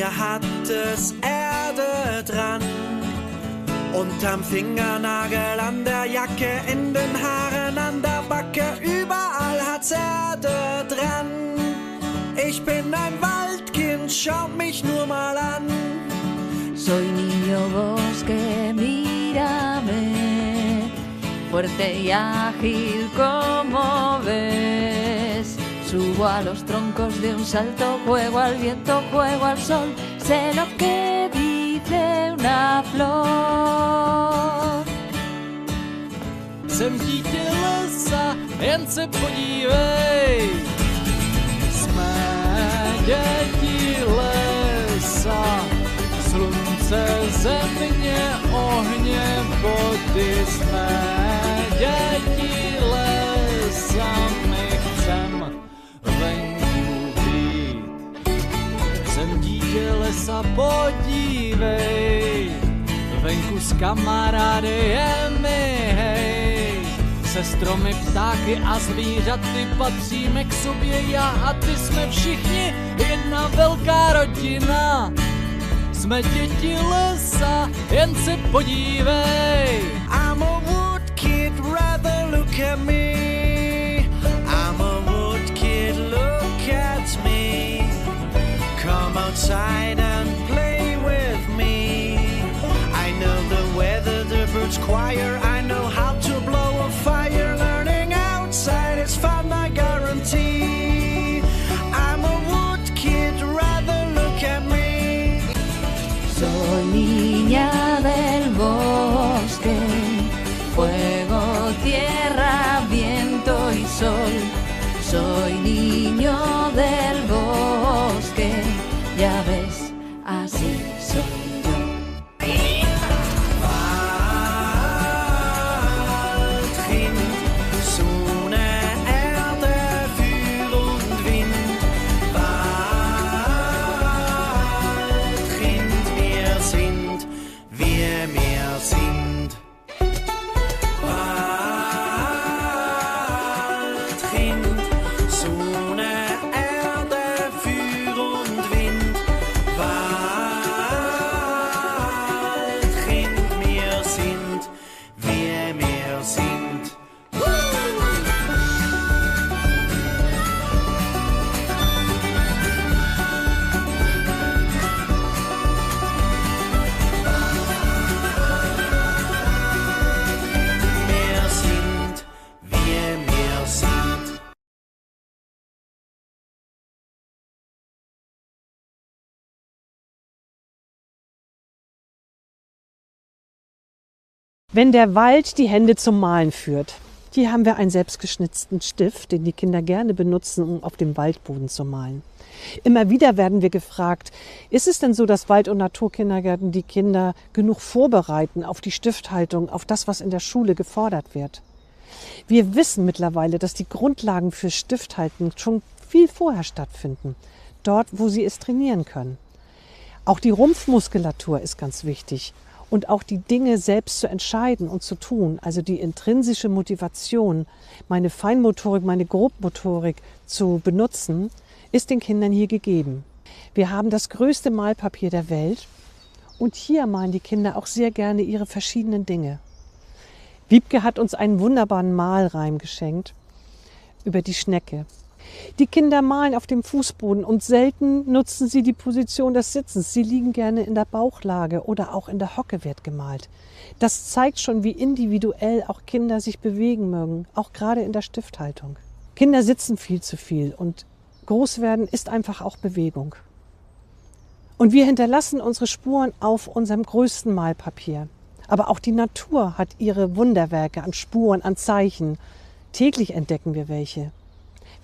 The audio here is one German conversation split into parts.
mir hat es Erde dran. Unterm Fingernagel, an der Jacke, in den Haaren, an der Backe, überall hat's Erde dran. Ich bin ein Waldkind, schaut mich nur mal an. Soy niño bosque, mírame, fuerte y ágil como ves. Subo a los troncos de un salto, juego al viento, juego al sol, sé lo que dice una flor. Jsem dítě lesa, jen se podívej. Jsme děti lesa, slunce, země, ohně, vody. Jsme děti lesa, my chcem venku být. Jsem dítě lesa, podívej, venku s kamarády je mi hej. Se stromy, ptáky a zvířaty patříme k sobě, já a ty, jsme všichni jedna velká rodina. Jsme děti lesa, jen se podívej. I'm a wood kid, rather look at me. I'm a wood kid, look at me. Come outside and play with me. I know the weather, the birds choir. I know how to blow a fire. Learning outside is fun, I guarantee. I'm a wood kid, rather look at me. Soy niña del bosque, fuego, tierra, viento y sol. Soy niño del bosque, ya ves, así soy yo. Waldkind, Sonne, Erde, Feuer und Wind. Waldkind, wir sind, wir sind. Waldkind, Sonne, Erde, Feuer und Wind. Waldkind, wir sind, wir sind. Wir sind, wir sind. Wenn der Wald die Hände zum Malen führt. Hier haben wir einen selbstgeschnitzten Stift, den die Kinder gerne benutzen, um auf dem Waldboden zu malen. Immer wieder werden wir gefragt, ist es denn so, dass Wald- und Naturkindergärten die Kinder genug vorbereiten auf die Stifthaltung, auf das, was in der Schule gefordert wird? Wir wissen mittlerweile, dass die Grundlagen für Stifthalten schon viel vorher stattfinden, dort, wo sie es trainieren können. Auch die Rumpfmuskulatur ist ganz wichtig. Und auch die Dinge selbst zu entscheiden und zu tun, also die intrinsische Motivation, meine Feinmotorik, meine Grobmotorik zu benutzen, ist den Kindern hier gegeben. Wir haben das größte Malpapier der Welt und hier malen die Kinder auch sehr gerne ihre verschiedenen Dinge. Wiebke hat uns einen wunderbaren Malreim geschenkt über die Schnecke. Die Kinder malen auf dem Fußboden und selten nutzen sie die Position des Sitzens. Sie liegen gerne in der Bauchlage oder auch in der Hocke wird gemalt. Das zeigt schon, wie individuell auch Kinder sich bewegen mögen, auch gerade in der Stifthaltung. Kinder sitzen viel zu viel und groß werden ist einfach auch Bewegung. Und wir hinterlassen unsere Spuren auf unserem größten Malpapier. Aber auch die Natur hat ihre Wunderwerke an Spuren, an Zeichen. Täglich entdecken wir welche.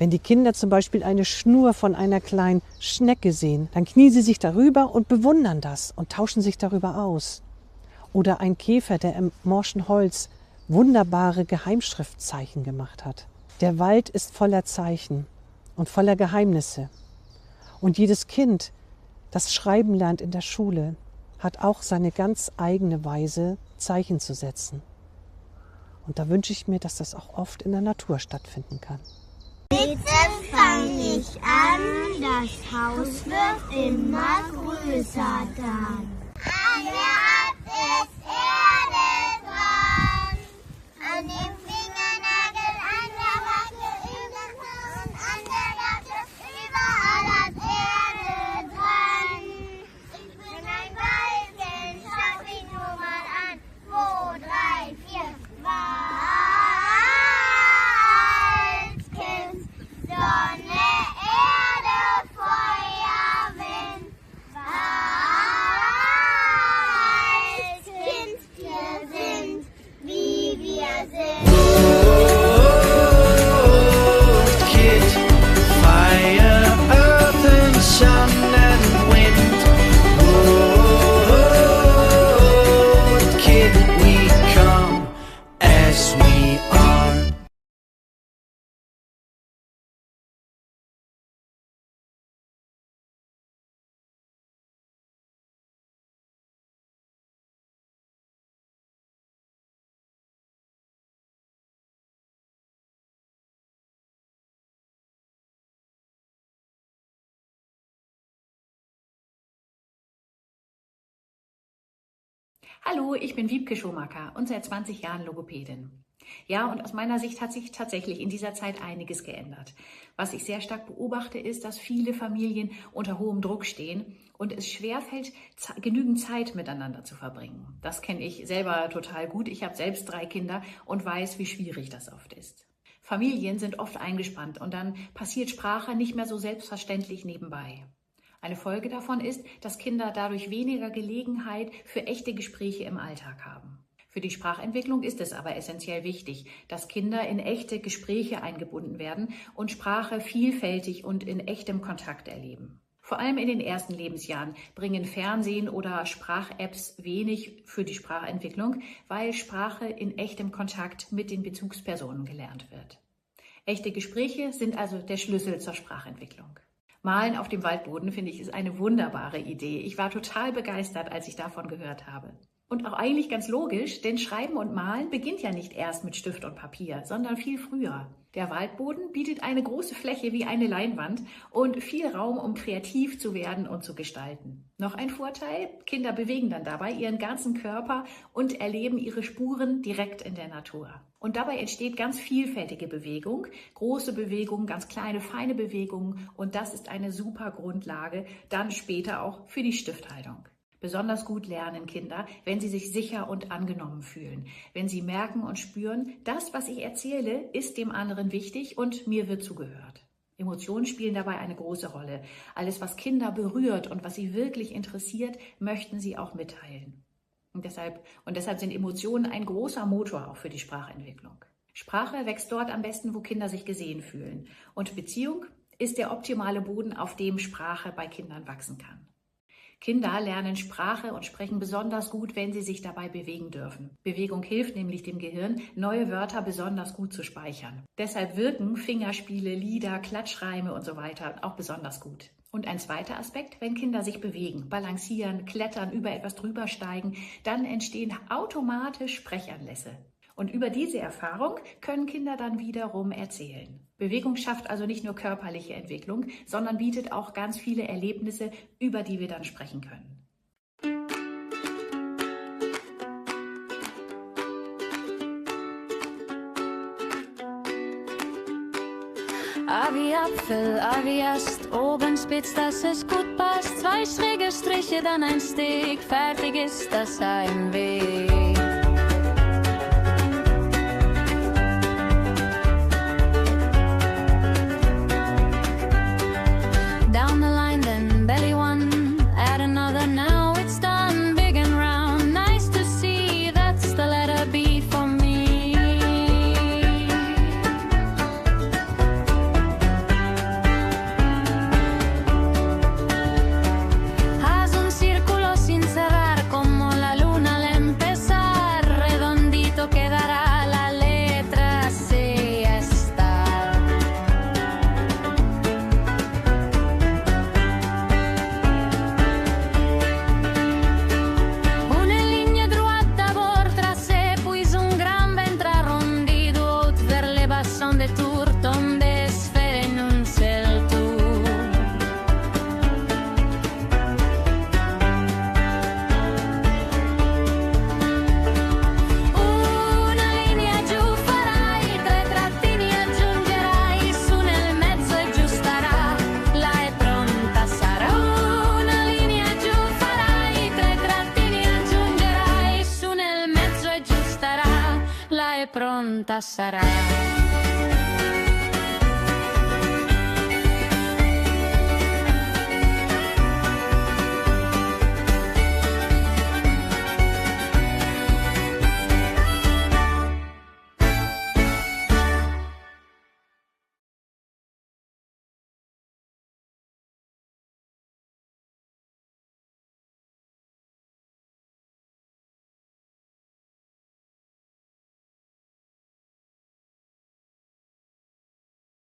Wenn die Kinder zum Beispiel eine Schnur von einer kleinen Schnecke sehen, dann knien sie sich darüber und bewundern das und tauschen sich darüber aus. Oder ein Käfer, der im morschen Holz wunderbare Geheimschriftzeichen gemacht hat. Der Wald ist voller Zeichen und voller Geheimnisse. Und jedes Kind, das Schreiben lernt in der Schule, hat auch seine ganz eigene Weise, Zeichen zu setzen. Und da wünsche ich mir, dass das auch oft in der Natur stattfinden kann. Bitte fang fang ich an, das Haus wird immer größer dann. An der Hand ist Erde dran, an dem Fingernagel, an der Backe, in den Haaren, an der Latte, überall hat Erde dran. Ich bin ein Weibchen, schau mich nur mal an. 2, 3, 4, Waldkind, Sonne, Erde, Feuer, Wind, Waldkind, wir sind, wie wir sind. Kid, fire, earth and sun and wind. Kid, we come as we are. Hallo, ich bin Wiebke Schumacher und seit 20 Jahren Logopädin. Ja, und aus meiner Sicht hat sich tatsächlich in dieser Zeit einiges geändert. Was ich sehr stark beobachte, ist, dass viele Familien unter hohem Druck stehen und es schwerfällt, genügend Zeit miteinander zu verbringen. Das kenne ich selber total gut. Ich habe selbst 3 Kinder und weiß, wie schwierig das oft ist. Familien sind oft eingespannt und dann passiert Sprache nicht mehr so selbstverständlich nebenbei. Eine Folge davon ist, dass Kinder dadurch weniger Gelegenheit für echte Gespräche im Alltag haben. Für die Sprachentwicklung ist es aber essentiell wichtig, dass Kinder in echte Gespräche eingebunden werden und Sprache vielfältig und in echtem Kontakt erleben. Vor allem in den ersten Lebensjahren bringen Fernsehen oder Sprach-Apps wenig für die Sprachentwicklung, weil Sprache in echtem Kontakt mit den Bezugspersonen gelernt wird. Echte Gespräche sind also der Schlüssel zur Sprachentwicklung. Malen auf dem Waldboden, finde ich, ist eine wunderbare Idee. Ich war total begeistert, als ich davon gehört habe. Und auch eigentlich ganz logisch, denn Schreiben und Malen beginnt ja nicht erst mit Stift und Papier, sondern viel früher. Der Waldboden bietet eine große Fläche wie eine Leinwand und viel Raum, um kreativ zu werden und zu gestalten. Noch ein Vorteil, Kinder bewegen dann dabei ihren ganzen Körper und erleben ihre Spuren direkt in der Natur. Und dabei entsteht ganz vielfältige Bewegung, große Bewegungen, ganz kleine, feine Bewegungen und das ist eine super Grundlage dann später auch für die Stifthaltung. Besonders gut lernen Kinder, wenn sie sich sicher und angenommen fühlen, wenn sie merken und spüren, das, was ich erzähle, ist dem anderen wichtig und mir wird zugehört. Emotionen spielen dabei eine große Rolle. Alles, was Kinder berührt und was sie wirklich interessiert, möchten sie auch mitteilen. Und deshalb sind Emotionen ein großer Motor auch für die Sprachentwicklung. Sprache wächst dort am besten, wo Kinder sich gesehen fühlen. Und Beziehung ist der optimale Boden, auf dem Sprache bei Kindern wachsen kann. Kinder lernen Sprache und sprechen besonders gut, wenn sie sich dabei bewegen dürfen. Bewegung hilft nämlich dem Gehirn, neue Wörter besonders gut zu speichern. Deshalb wirken Fingerspiele, Lieder, Klatschreime und so weiter auch besonders gut. Und ein zweiter Aspekt, wenn Kinder sich bewegen, balancieren, klettern, über etwas drüber steigen, dann entstehen automatisch Sprechanlässe. Und über diese Erfahrung können Kinder dann wiederum erzählen. Bewegung schafft also nicht nur körperliche Entwicklung, sondern bietet auch ganz viele Erlebnisse, über die wir dann sprechen können. A wie Apfel, A wie Ast, oben spitz, dass es gut passt. 2 schräge Striche, dann ein Stick, fertig ist das Heimweg. Down the line, then belly one, add another, now it's done. Big and round, nice to see, that's the letter B for me. Haz un círculo sin cerrar, como la luna al empezar. pronta sarà.